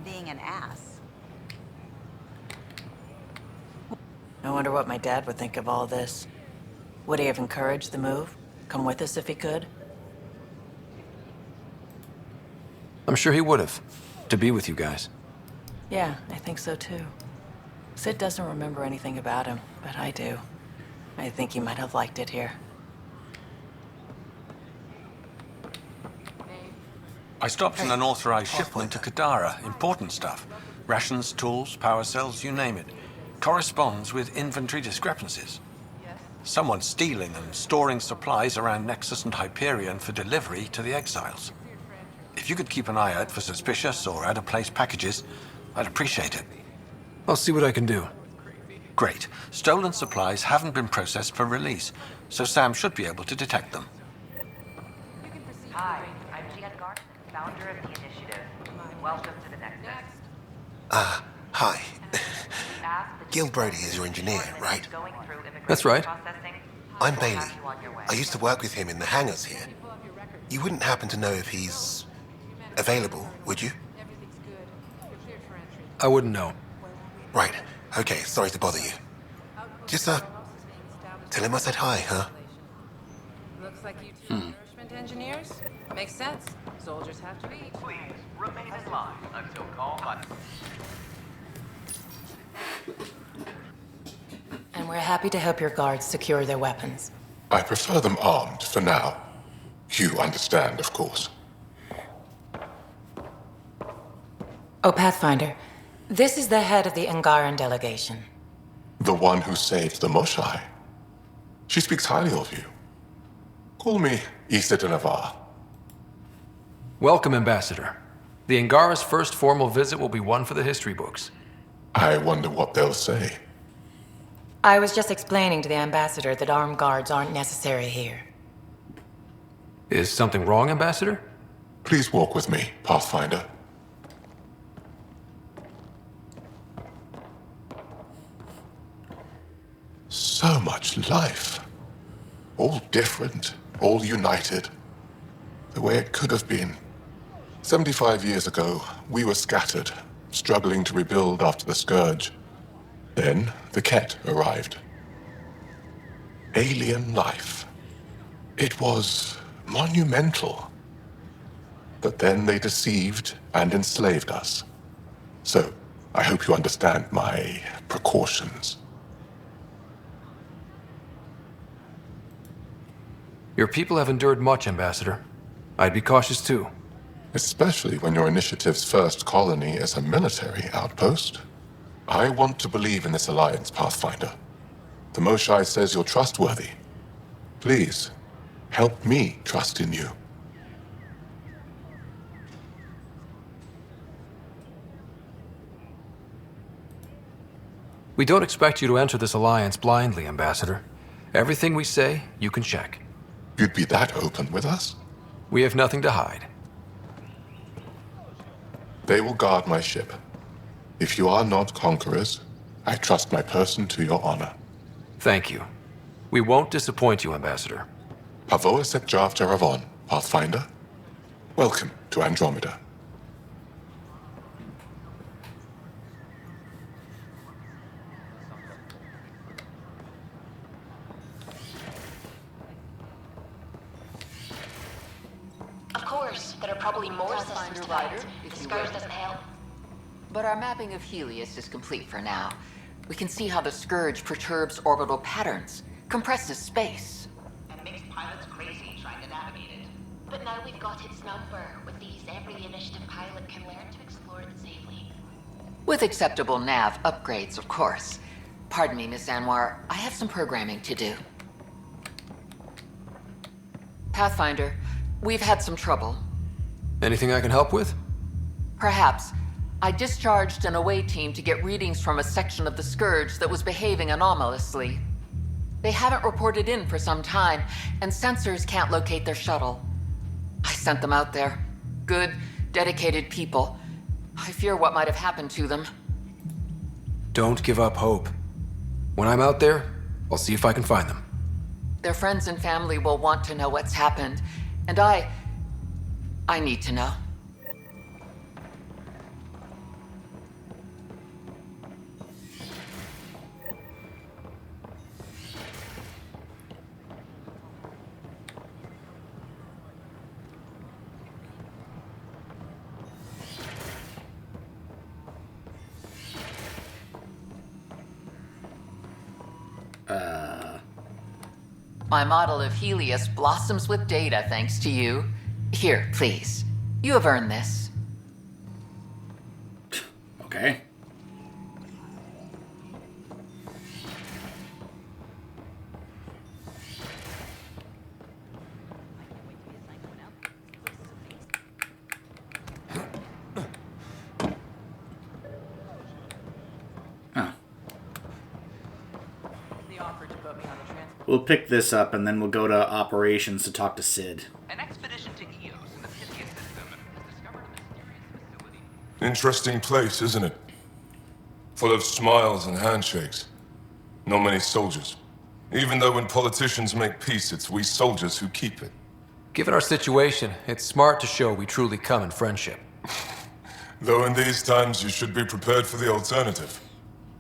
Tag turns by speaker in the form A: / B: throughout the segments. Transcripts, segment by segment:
A: being an ass.
B: I wonder what my dad would think of all this. Would he have encouraged the move? Come with us if he could?
C: I'm sure he would have. To be with you guys.
B: Yeah, I think so too. Sid doesn't remember anything about him, but I do. I think he might have liked it here.
D: I stopped an unauthorized shipment to Kadara. Important stuff. Rations, tools, power cells, you name it. Corresponds with inventory discrepancies. Someone's stealing and storing supplies around Nexus and Hyperion for delivery to the exiles. If you could keep an eye out for suspicious or out-of-place packages, I'd appreciate it.
C: I'll see what I can do.
D: Great. Stolen supplies haven't been processed for release, so Sam should be able to detect them.
E: Hi, I'm Jan Garth, founder of the initiative. Welcome to the Nexus.
F: Hi. Gil Brody is your engineer, right?
C: That's right.
F: I'm Bailey. I used to work with him in the hangars here. You wouldn't happen to know if he's available, would you?
C: I wouldn't know.
F: Right. Okay, sorry to bother you. Just, tell him I said hi, huh?
G: Looks like you two are nourishment engineers. Makes sense. Soldiers have to eat.
E: Please remain in line until call button.
B: And we're happy to help your guards secure their weapons.
H: I prefer them armed for now. You understand, of course.
B: Oh, Pathfinder, this is the head of the Angaran delegation.
H: The one who saved the Moshai. She speaks highly of you. Call me Issa de Navarre.
C: Welcome, Ambassador. The Angara's first formal visit will be one for the history books.
H: I wonder what they'll say.
B: I was just explaining to the Ambassador that armed guards aren't necessary here.
C: Is something wrong, Ambassador?
H: Please walk with me, Pathfinder. So much life. All different, all united. The way it could have been. 75 years ago, we were scattered, struggling to rebuild after the Scourge. Then, the Ket arrived. Alien life. It was monumental. But then they deceived and enslaved us. So, I hope you understand my precautions.
C: Your people have endured much, Ambassador. I'd be cautious too.
H: Especially when your initiative's first colony is a military outpost. I want to believe in this alliance, Pathfinder. The Moshai says you're trustworthy. Please, help me trust in you.
C: We don't expect you to enter this alliance blindly, Ambassador. Everything we say, you can check.
H: You'd be that open with us?
C: We have nothing to hide.
H: They will guard my ship. If you are not conquerors, I trust my person to your honor.
C: Thank you. We won't disappoint you, Ambassador.
H: Pavoa sek Jav Jaravon, Pathfinder. Welcome to Andromeda.
I: Of course, there are probably more systems to find. The Scourge doesn't help.
E: But our mapping of Helios is complete for now. We can see how the Scourge perturbs orbital patterns, compresses space.
I: And makes pilots crazy trying to navigate it. But now we've got its number. With these, every initiative pilot can learn to explore it safely.
E: With acceptable nav upgrades, of course. Pardon me, Miss Anwar, I have some programming to do. Pathfinder, we've had some trouble.
C: Anything I can help with?
E: Perhaps. I discharged an away team to get readings from a section of the Scourge that was behaving anomalously. They haven't reported in for some time, and sensors can't locate their shuttle. I sent them out there. Good, dedicated people. I fear what might have happened to them.
C: Don't give up hope. When I'm out there, I'll see if I can find them.
E: Their friends and family will want to know what's happened, and I need to know. My model of Helios blossoms with data thanks to you. Here, please. You have earned this.
A: Okay. We'll pick this up and then we'll go to operations to talk to Sid.
J: An expedition to Eos in the Pythia system has discovered a mysterious facility.
H: Interesting place, isn't it? Full of smiles and handshakes. Not many soldiers. Even though when politicians make peace, it's we soldiers who keep it.
C: Given our situation, it's smart to show we truly come in friendship.
H: Though in these times you should be prepared for the alternative.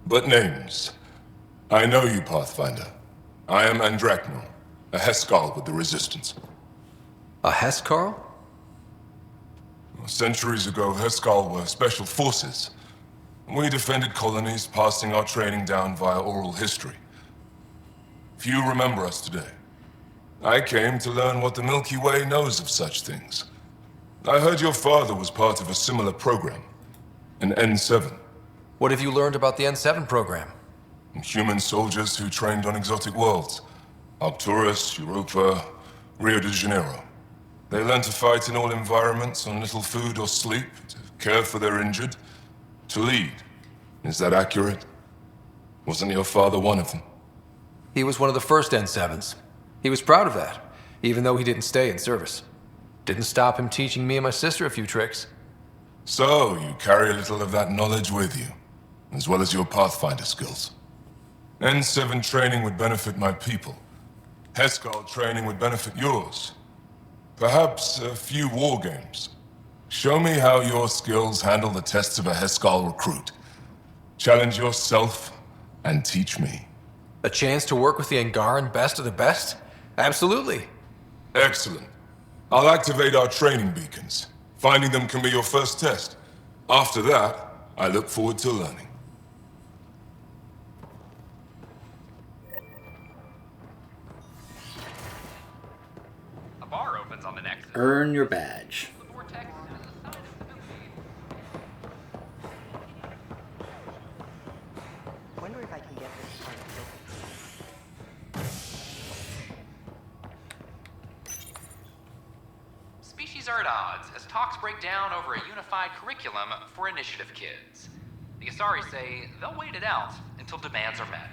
H: But names. I know you, Pathfinder. I am Andraknor, a Heskal with the Resistance.
C: A Heskal?
H: Centuries ago, Heskal were special forces. We defended colonies, passing our training down via oral history. Few remember us today. I came to learn what the Milky Way knows of such things. I heard your father was part of a similar program, an N7.
C: What have you learned about the N7 program?
H: Human soldiers who trained on exotic worlds. Arcturus, Europa, Rio de Janeiro. They learned to fight in all environments on little food or sleep, to care for their injured, to lead. Is that accurate? Wasn't your father one of them?
C: He was one of the first N7s. He was proud of that, even though he didn't stay in service. Didn't stop him teaching me and my sister a few tricks.
H: So, you carry a little of that knowledge with you, as well as your Pathfinder skills. N7 training would benefit my people. Heskal training would benefit yours. Perhaps a few war games. Show me how your skills handle the tests of a Heskal recruit. Challenge yourself and teach me.
C: A chance to work with the Angaran best of the best? Absolutely.
H: Excellent. I'll activate our training beacons. Finding them can be your first test. After that, I look forward to learning.
J: A bar opens on the Nexus.
A: Earn your badge.
J: The vortex is a sign of stability.
K: Wonder if I can get this part
J: Species are at odds as talks break down over a unified curriculum for initiative kids. The Asari say they'll wait it out until demands are met.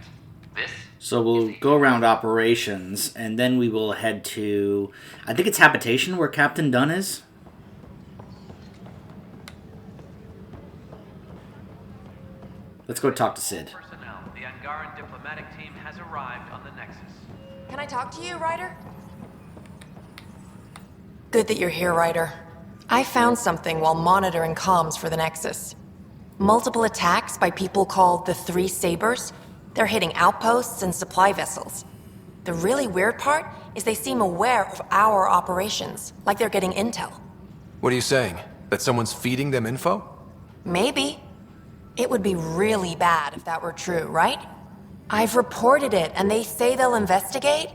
J: This?
A: So we'll go around operations, and then we will head to, I think it's Habitation, where Captain Dunn is? Let's go talk to Sid.
J: Personnel, the Angaran diplomatic team has arrived on the Nexus.
G: Can I talk to you, Ryder?
B: Good that you're here, Ryder. I found something while monitoring comms for the Nexus. Multiple attacks by people called the Three Sabers. They're hitting outposts and supply vessels. The really weird part is they seem aware of our operations, like they're getting intel.
C: What are you saying? That someone's feeding them info?
B: Maybe. It would be really bad if that were true, right? I've reported it, and they say they'll investigate,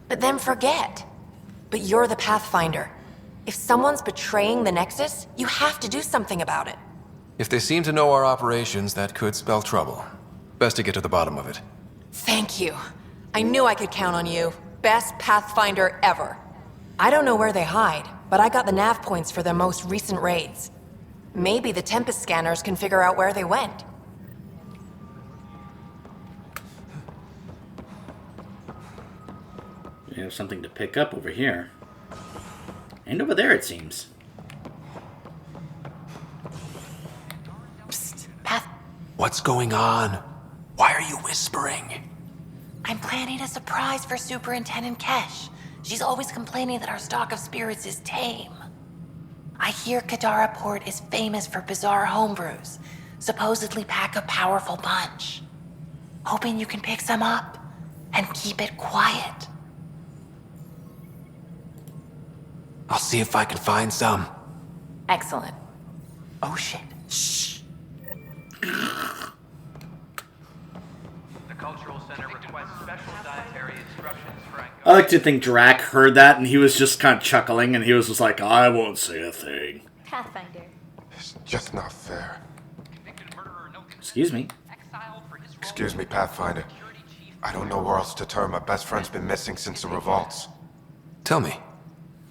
B: but then forget. But you're the Pathfinder. If someone's betraying the Nexus, you have to do something about it.
C: If they seem to know our operations, that could spell trouble. Best to get to the bottom of it.
B: Thank you. I knew I could count on you. Best Pathfinder ever. I don't know where they hide, but I got the nav points for their most recent raids. Maybe the Tempest scanners can figure out where they went.
A: We have something to pick up over here. And over there, it seems.
B: Psst, Path.
C: What's going on? Why are you whispering?
B: I'm planning a surprise for Superintendent Kesh. She's always complaining that our stock of spirits is tame. I hear Kadara Port is famous for bizarre homebrews, supposedly pack a powerful punch. Hoping you can pick some up and keep it quiet.
C: I'll see if I can find some.
B: Excellent. Oh shit. Shh.
J: The Cultural Center requests special dietary instructions for
A: I like to think Drac heard that and he was just kind of chuckling and he was just like, I won't say a thing.
L: Pathfinder.
F: It's just not fair.
J: convicted murderer, no consent,
A: Excuse me.
J: exiled for his role
F: Excuse me,
J: as
F: Pathfinder.
J: security chief.
F: I don't know where else to turn. My best friend's been missing since the revolts.
C: Tell me.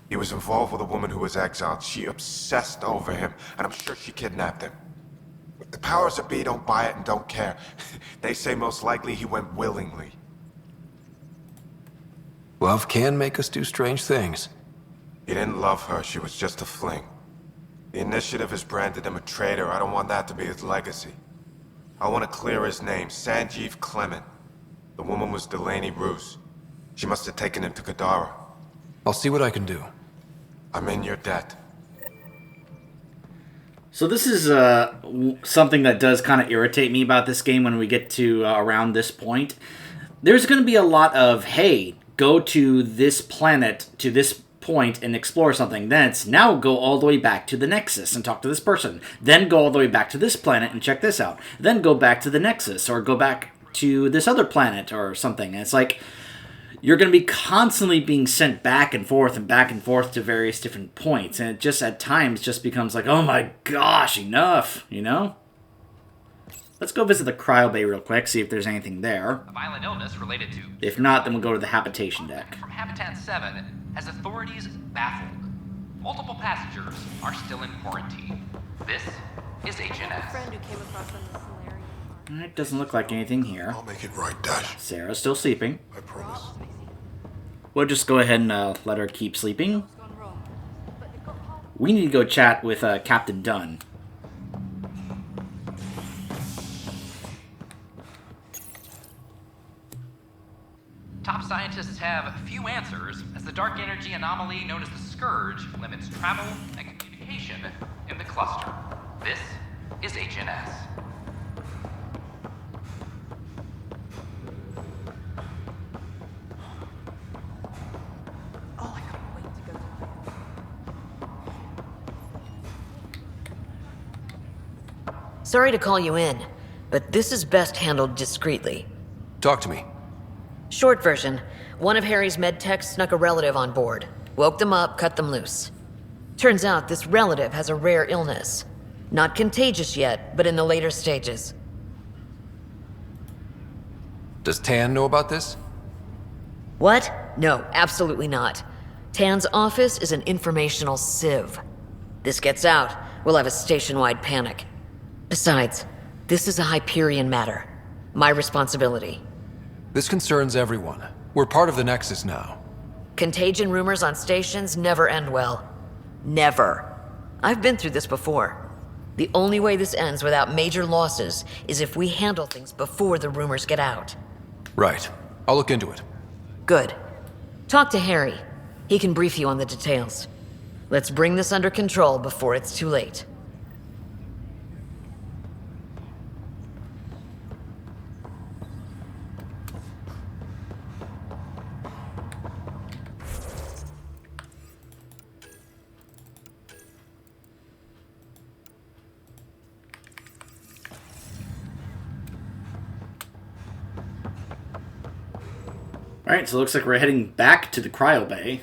F: He was involved with a woman who was exiled. She obsessed over him, and I'm sure she kidnapped him. But the powers that be don't buy it and don't care. They say most likely he went willingly.
C: Love can make us do strange things.
F: He didn't love her. She was just a fling. The Initiative has branded him a traitor. I don't want that to be his legacy. I want to clear his name, Sanjeev Clement. The woman was Delaney Roos. She must have taken him to Kadara.
C: I'll see what I can do.
F: I'm in your debt.
A: So this is something that does kind of irritate me about this game when we get to around this point. There's going to be a lot of, hey, go to this planet, to this point, and explore something. Then it's now go all the way back to the Nexus and talk to this person. Then go all the way back to this planet and check this out. Then go back to the Nexus, or go back to this other planet or something. And it's like, you're going to be constantly being sent back and forth to various different points. And it just, at times, just becomes like, oh my gosh, enough, you know? Let's go visit the cryo bay real quick, see if there's anything there.
J: A violent illness related to...
A: If not, then we'll go to the habitation deck.
J: From Habitat 7 has authorities baffled. Multiple passengers are still in quarantine. This is HNS.
L: Friend who came across them in Solarium.
A: It doesn't look like anything here.
F: I'll make it right, Dash.
A: Sarah's still sleeping.
F: I promise.
A: We'll just go ahead and let her keep sleeping. We need to go chat with Captain Dunn.
J: Top scientists have few answers, as the dark energy anomaly known as the Scourge limits travel and communication in the cluster. This is HNS.
K: Oh, I can't wait to go to
M: Sorry to call you in, but this is best handled discreetly.
C: Talk to me.
M: Short version, one of Harry's med techs snuck a relative on board. Woke them up, cut them loose. Turns out this relative has a rare illness. Not contagious yet, but in the later stages.
C: Does Tan know about this?
M: What? No, absolutely not. Tan's office is an informational sieve. This gets out, we'll have a station-wide panic. Besides, this is a Hyperion matter. My responsibility.
C: This concerns everyone. We're part of the Nexus now.
M: Contagion rumors on stations never end well. Never. I've been through this before. The only way this ends without major losses is if we handle things before the rumors get out.
C: Right. I'll look into it.
M: Good. Talk to Harry. He can brief you on the details. Let's bring this under control before it's too late.
A: Alright, so it looks like we're heading back to the cryo bay.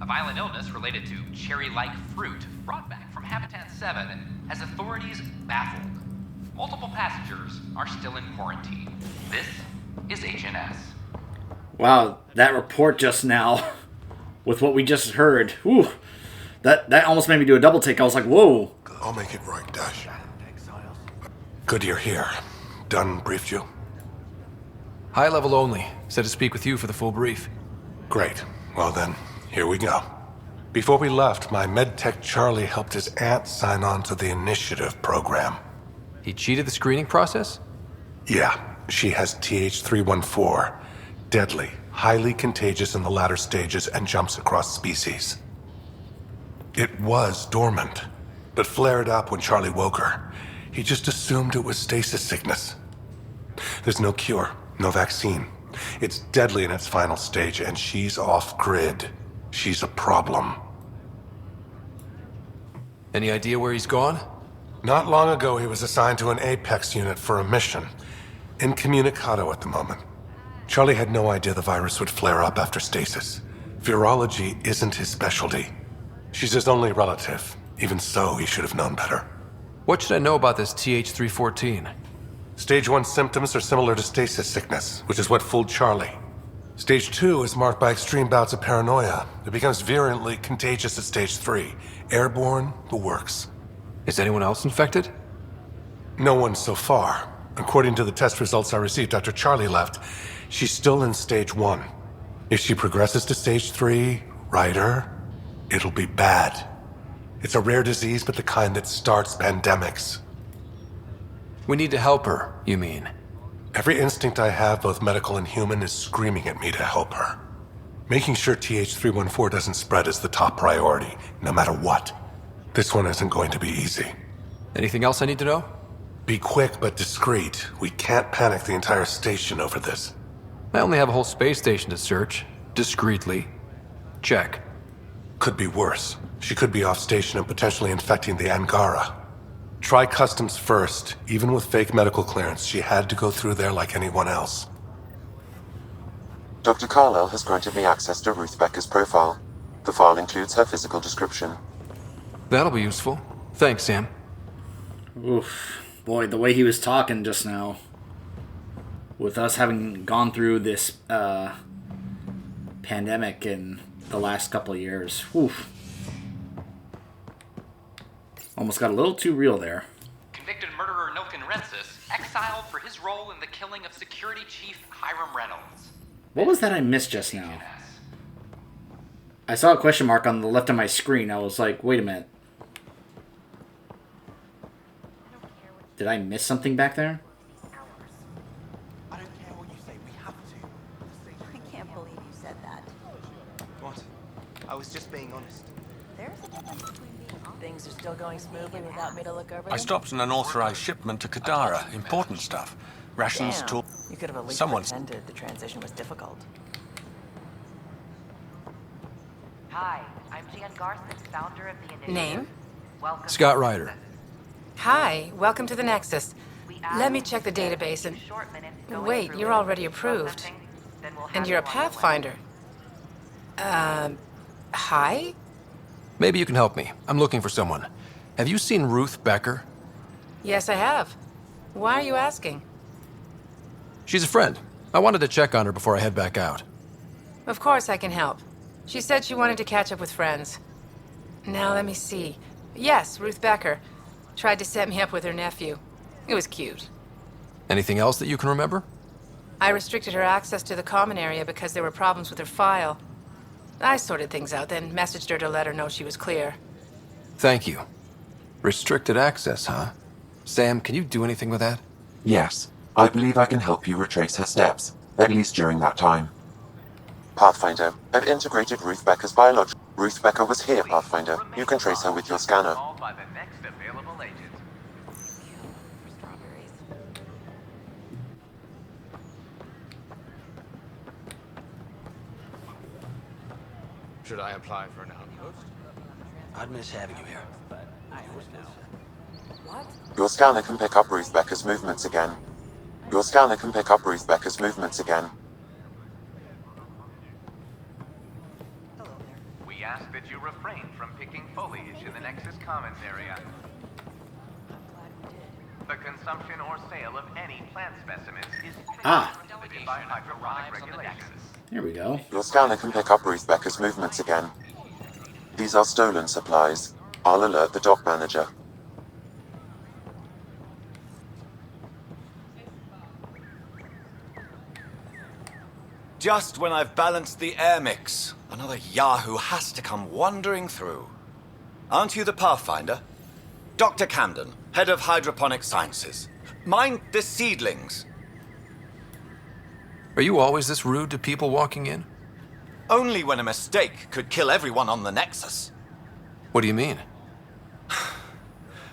J: A violent illness related to cherry-like fruit brought back from Habitat 7 has authorities baffled. Multiple passengers are still in quarantine. This is HNS.
A: Wow, that report just now, with what we just heard, whew, that almost made me do a double take. I was like, whoa.
F: I'll make it right, Dash. Good you're here. Dunn briefed you?
C: High level only. Said to speak with you for the full brief.
F: Great. Well then, here we go. Before we left, my medtech Charlie helped his aunt sign on to the Initiative program.
C: He cheated the screening process?
F: Yeah, she has TH314. Deadly, highly contagious in the latter stages, and jumps across species. It was dormant, but flared up when Charlie woke her. He just assumed it was stasis sickness. There's no cure, no vaccine. It's deadly in its final stage, and she's off-grid. She's a problem.
C: Any idea where he's gone?
F: Not long ago, he was assigned to an Apex unit for a mission. Incommunicado at the moment. Charlie had no idea the virus would flare up after stasis. Virology isn't his specialty. She's his only relative. Even so, he should have known better.
C: What should I know about this TH314?
F: Stage 1 symptoms are similar to stasis sickness, which is what fooled Charlie. Stage 2 is marked by extreme bouts of paranoia. It becomes virulently contagious at Stage 3. Airborne, the works.
C: Is anyone else infected?
F: No one so far. According to the test results I received after Charlie left, she's still in Stage 1. If she progresses to Stage 3, Ryder, it'll be bad. It's a rare disease, but the kind that starts pandemics.
C: We need to help her, you mean?
F: Every instinct I have, both medical and human, is screaming at me to help her. Making sure TH314 doesn't spread is the top priority, no matter what. This one isn't going to be easy.
C: Anything else I need to know?
F: Be quick but discreet. We can't panic the entire station over this.
C: I only have a whole space station to search. Discreetly. Check.
F: Could be worse. She could be off station and potentially infecting the Angara. Try customs first. Even with fake medical clearance, she had to go through there like anyone else.
N: Dr. Carlyle has granted me access to Ruth Becker's profile. The file includes her physical description.
C: That'll be useful. Thanks, Sam.
A: Oof. Boy, the way he was talking just now, with us having gone through this pandemic in the last couple of years, oof. Almost got a little too real there.
J: Convicted murderer Nilken Rensis exiled for his role in the killing of Security Chief Hiram Reynolds.
A: What was that I missed just now? I saw a question mark on the left of my screen. I was like, wait a minute. Did I miss something back there?
O: I don't care what you say, we have to.
L: I can't believe you said that.
O: What? I was just being honest.
L: There's a difference between being honest. Things are still going smoothly without me to look over
D: I
L: them?
D: stopped an unauthorized shipment to Kadara. Important stuff. Rations,
P: Damn.
D: tools.
P: You could have at least
D: Someone's...
P: pretended the transition was difficult.
I: Hi, I'm Jan Garson, founder of the initiative.
G: Name?
I: Welcome.
C: Scott Ryder.
G: Hi, welcome to the Nexus. Let me check the database and... Wait, you're already approved. And you're a Pathfinder. Hi?
C: Maybe you can help me. I'm looking for someone. Have you seen Ruth Becker?
G: Yes, I have. Why are you asking?
C: She's a friend. I wanted to check on her before I head back out.
G: Of course I can help. She said she wanted to catch up with friends. Now let me see. Yes, Ruth Becker. Tried to set me up with her nephew. It was cute.
C: Anything else that you can remember?
G: I restricted her access to the common area because there were problems with her file. I sorted things out, then messaged her to let her know she was clear.
C: Thank you. Restricted access, huh? Sam, can you do anything with that?
N: Yes, I believe I can help you retrace her steps, at least during that time. Pathfinder, I've integrated Ruth Becker's biology. Ruth Becker was here, Pathfinder. You can trace her with your scanner.
J: By the next available agent.
O: Should I apply for an outpost?
D: I'd miss having you here, but I always know.
L: What?
N: Your scanner can pick up Ruth Becker's movements again. Your scanner can pick up Ruth Becker's movements again.
J: We ask that you refrain from picking foliage in the Nexus Commons area. The consumption or sale of any plant specimens is prohibited by hydroponic regulations.
A: There we go.
N: Your scanner can pick up Ruth Becker's movements again. These are stolen supplies. I'll alert the dock manager.
Q: Just when I've balanced the air mix, another Yahoo has to come wandering through. Aren't you the Pathfinder? Dr. Camden, head of hydroponic sciences. Mind the seedlings.
C: Are you always this rude to people walking in?
Q: Only when a mistake could kill everyone on the Nexus.
C: What do you mean?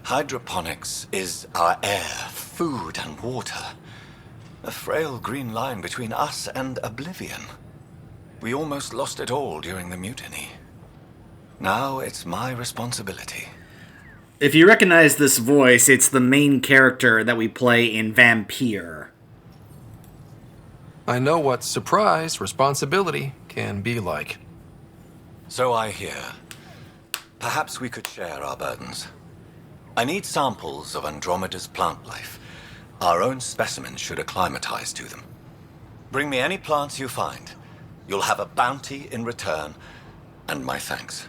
Q: Hydroponics is our air, food, and water. A frail green line between us and oblivion. We almost lost it all during the mutiny. Now it's my responsibility.
A: If you recognize this voice, it's the main character that we play in Vampire.
C: I know what surprise responsibility can be like.
Q: So I hear. Perhaps we could share our burdens. I need samples of Andromeda's plant life. Our own specimens should acclimatize to them. Bring me any plants you find. You'll have a bounty in return, and my thanks.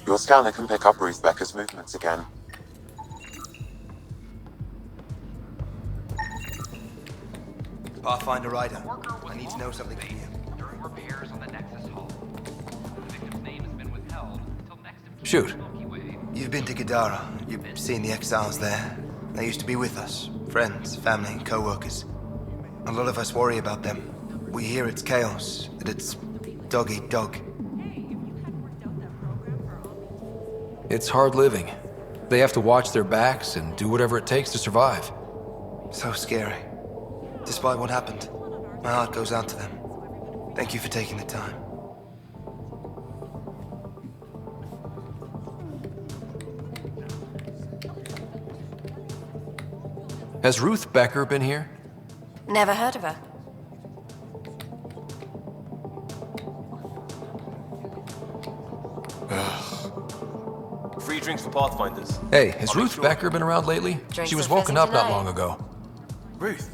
N: Your scanner can pick up Ruth Becker's movements again.
O: Pathfinder Ryder, I need to know something from you.
J: During repairs on the Nexus hull. The victim's name has been withheld until next of
C: Shoot.
O: You've been to Gadara. You've seen the exiles there. They used to be with us. Friends, family, co-workers. A lot of us worry about them. We hear it's chaos, that it's dog eat dog.
C: It's hard living. They have to watch their backs and do whatever it takes to survive.
O: So scary. Despite what happened, my heart goes out to them. Thank you for taking the time.
C: Has Ruth Becker been here?
R: Never heard of her.
S: Free drinks for Pathfinders.
C: Hey, has Ruth Becker been around lately?
R: Drinks
C: She was
R: are
C: woken
R: present
C: up not
R: tonight.
C: long ago.
O: Ruth?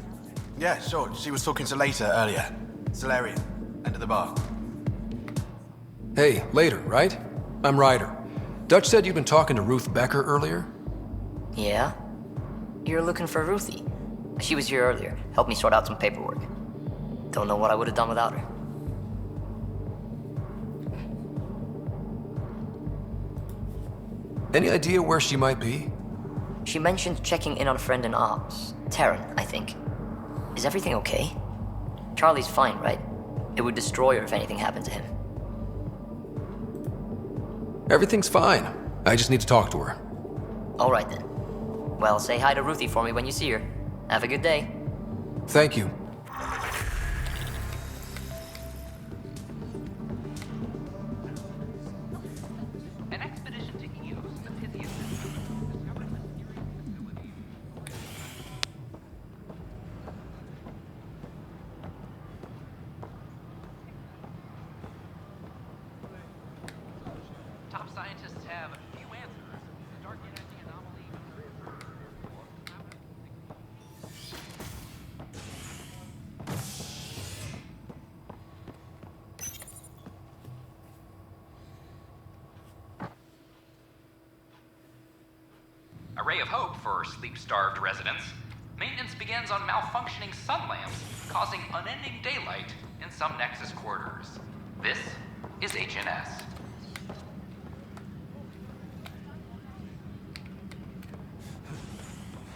O: Yeah, sure. She was talking to Later earlier. Solarian. End of the bar.
C: Hey, later, right? I'm Ryder. Dutch said you've been talking to Ruth Becker earlier?
T: Yeah? You're looking for Ruthie. She was here earlier. Helped me sort out some paperwork. Don't know what I would have done without her.
C: Any idea where she might be?
T: She mentioned checking in on a friend in ops. Taryn, I think. Is everything okay? Charlie's fine, right? It would destroy her if anything happened to him.
C: Everything's fine. I just need to talk to her.
T: All right then. Well, say hi to Ruthie for me when you see her. Have a good day.
C: Thank you.
J: An expedition to Eos in the Pythian system discovered a mysterious facility. Top scientists have a few answers. The dark energy anomaly. A ray of hope for sleep-starved residents. Maintenance begins on malfunctioning sun lamps, causing unending daylight in some Nexus quarters. This is HNS.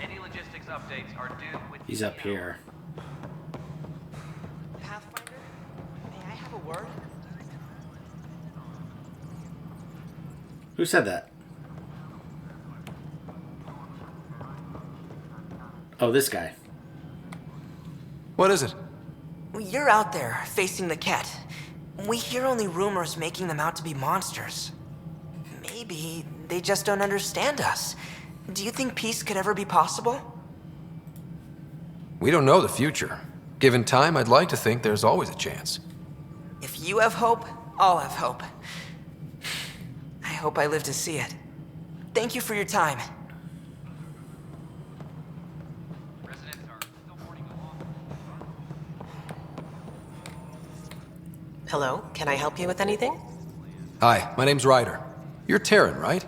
J: Any logistics updates are due with...
A: He's up here.
L: Pathfinder, may I have a word?
A: Who said that? Oh, this guy.
C: What is it?
L: You're out there, facing the Ket. We hear only rumors making them out to be monsters. Maybe they just don't understand us. Do you think peace could ever be possible?
C: We don't know the future. Given time, I'd like to think there's always a chance.
L: If you have hope, I'll have hope. I hope I live to see it. Thank you for your time.
U: Hello, can I help you with anything?
C: Hi, my name's Ryder. You're Taryn, right?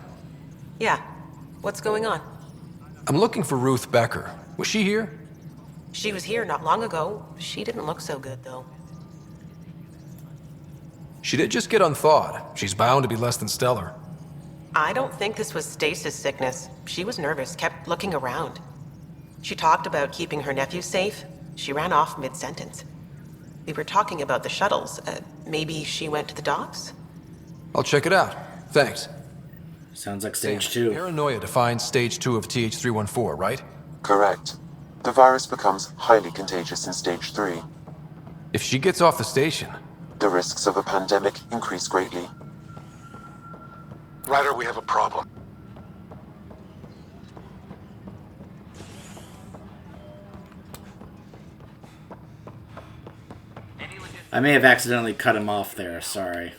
U: Yeah. What's going on?
C: I'm looking for Ruth Becker. Was she here?
U: She was here not long ago. She didn't look so good, though.
C: She did just get unthawed. She's bound to be less than stellar.
U: I don't think this was stasis sickness. She was nervous, kept looking around. She talked about keeping her nephew safe. She ran off mid-sentence. We were talking about the shuttles. Maybe she went to the docks?
C: I'll check it out. Thanks.
A: Sounds like stage 2.
C: Paranoia defines stage 2 of TH314, right?
N: Correct. The virus becomes highly contagious in stage 3.
C: If she gets off the station...
N: The risks of a pandemic increase greatly.
F: Ryder, we have a problem.
A: I may have accidentally cut him off there, sorry.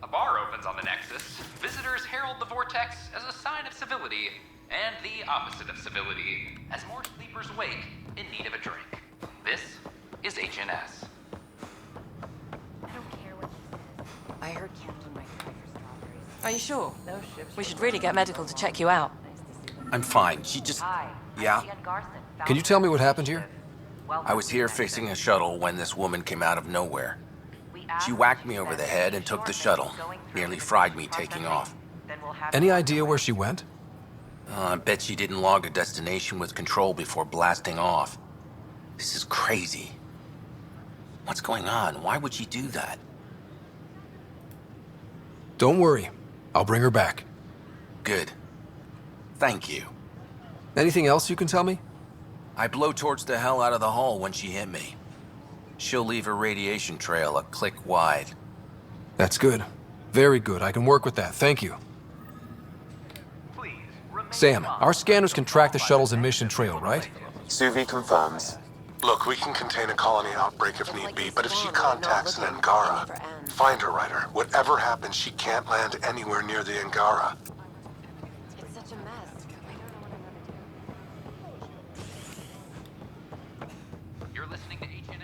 J: A bar opens on the Nexus. Visitors herald the vortex as a sign of civility, and the opposite of civility, as more sleepers wake in need of a drink. This is HNS.
R: I heard Camden might try for strawberries.
E: Are you sure? We should really get medical to check you out.
D: I'm fine. She just... Yeah?
C: Can you tell me what happened here?
D: I was here fixing a shuttle when this woman came out of nowhere. She whacked me over the head and took the shuttle. Nearly fried me taking off.
C: Any idea where she went?
D: I bet she didn't log a destination with control before blasting off. This is crazy. What's going on? Why would she do that?
C: Don't worry. I'll bring her back.
D: Good. Thank you.
C: Anything else you can tell me?
D: I blowtorched the hell out of the hull when she hit me. She'll leave her radiation trail a click wide.
C: That's good. Very good. I can work with that. Thank you. Sam, our scanners can track the shuttle's emission trail, right?
N: Suvi confirms.
F: Look, we can contain a colony outbreak if need be, but if she contacts an Angara, find her, Ryder. Whatever happens, she can't land anywhere near the Angara.
R: It's such a mess.
J: You're listening to HNS.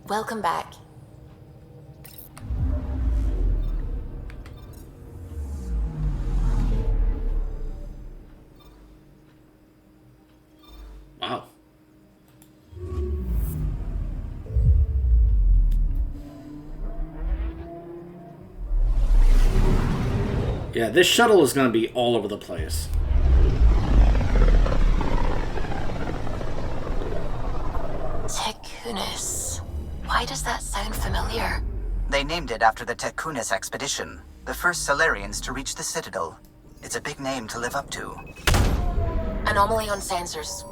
B: Welcome back.
A: Wow. Yeah, this shuttle is going to be all over the place.
B: Tekunis. Why does that sound familiar?
V: They named it after the Tekunis expedition, the first Solarians to reach the Citadel. It's a big name to live up to.
B: Anomaly on sensors.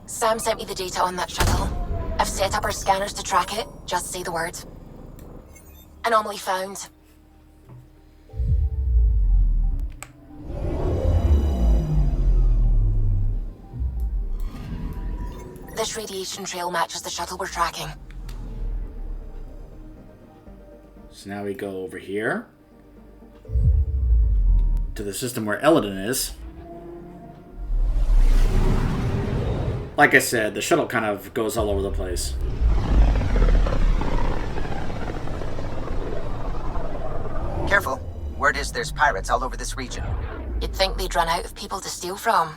B: Sam sent me the data on that shuttle. I've set up our scanners to track it. Just say the word. Anomaly found. This radiation trail matches the shuttle we're tracking.
A: So now we go over here to the system where Eladin is. Like I said, the shuttle kind of goes all over the place.
V: Careful. Word is there's pirates all over this region.
B: You'd think they'd run out of people to steal from.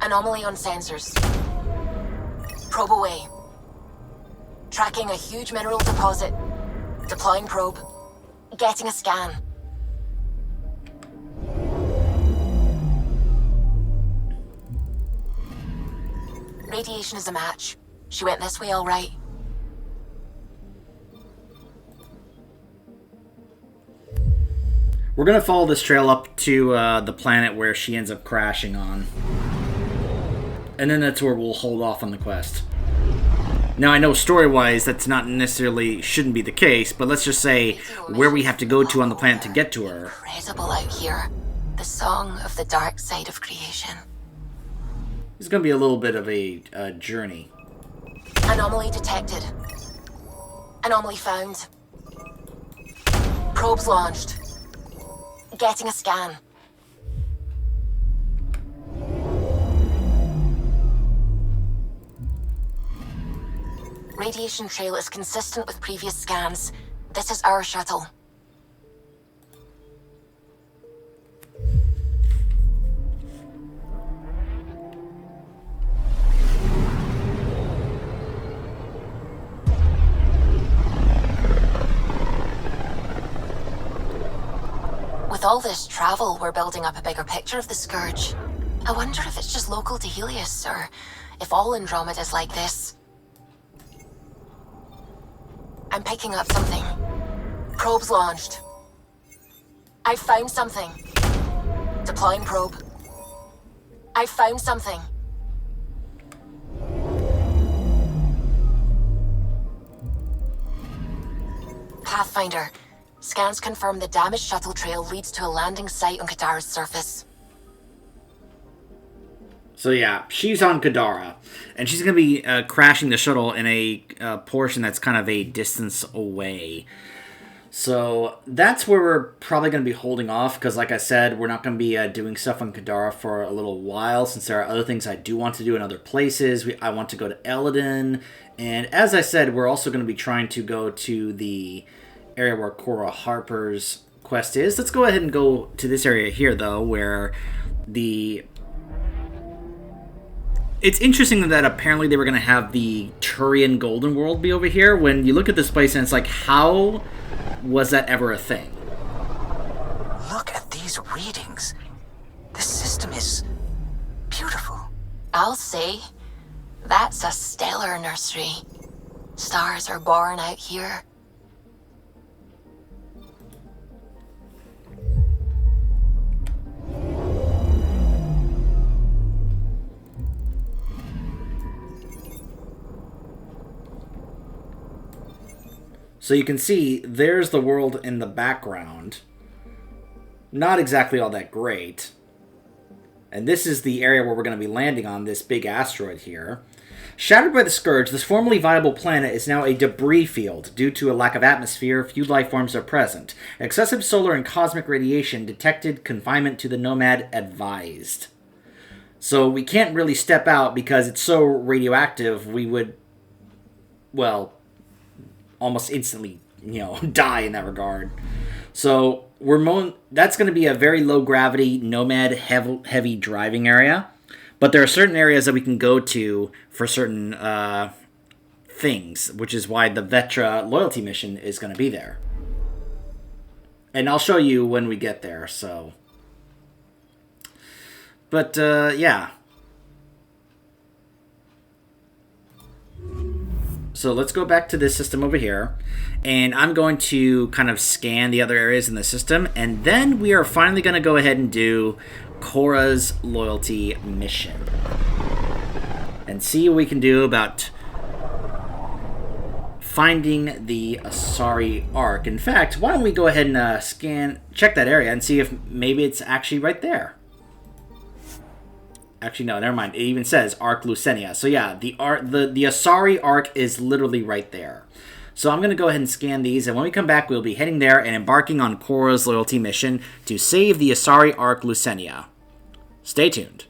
B: Anomaly on sensors. Probe away. Tracking a huge mineral deposit. Deploying probe. Getting a scan. Radiation is a match. She went this way all right.
A: We're going to follow this trail up to the planet where she ends up crashing on. And then that's where we'll hold off on the quest. Now, I know story-wise that's not necessarily shouldn't be the case, but let's just say where we have to go to on the planet to get to her.
B: Incredible out here. The song of the dark side of creation.
A: It's going to be a little bit of a journey.
B: Anomaly detected. Anomaly found. Probes launched. Getting a scan. Radiation trail is consistent with previous scans. This is our shuttle. With all this travel, we're building up a bigger picture of the Scourge. I wonder if it's just local to Helios, or if all Andromeda's like this. I'm picking up something. Probe's launched. I found something. Deploying probe. I found something. Pathfinder. Scans confirm the damaged shuttle trail leads to a landing site on Kadara's surface.
A: So yeah, she's on Kadara, and she's going to be crashing the shuttle in a portion that's kind of a distance away. So that's where we're probably going to be holding off, because like I said, we're not going to be doing stuff on Kadara for a little while, since there are other things I do want to do in other places. I want to go to Eladin, and as I said, we're also going to be trying to go to the area where Cora Harper's quest is. Let's go ahead and go to this area here, though, where the... It's interesting that apparently they were going to have the Turian Golden World be over here. When you look at this place, and it's like, how was that ever a thing?
V: Look at these readings. This system is beautiful.
B: I'll say, that's a stellar nursery. Stars are born out here.
A: So you can see, there's the world in the background. Not exactly all that great. And this is the area where we're going to be landing on, this big asteroid here. Shattered by the Scourge, this formerly viable planet is now a debris field. Due to a lack of atmosphere, few life forms are present. Excessive solar and cosmic radiation detected, confinement to the Nomad advised. So we can't really step out because it's so radioactive, we would, well, almost instantly, die in that regard. So that's going to be a very low gravity, Nomad heavy driving area. But there are certain areas that we can go to for certain things, which is why the Vetra loyalty mission is going to be there. And I'll show you when we get there, so. But, yeah. So let's go back to this system over here, and I'm going to kind of scan the other areas in the system, and then we are finally going to go ahead and do Cora's loyalty mission. And see what we can do about finding the Asari Ark. In fact, why don't we go ahead and check that area and see if maybe it's actually right there. Actually, no, never mind. It even says Ark Lucenia. So yeah, the Asari Ark is literally right there. So I'm going to go ahead and scan these, and when we come back, we'll be heading there and embarking on Cora's loyalty mission to save the Asari Ark Lucenia. Stay tuned.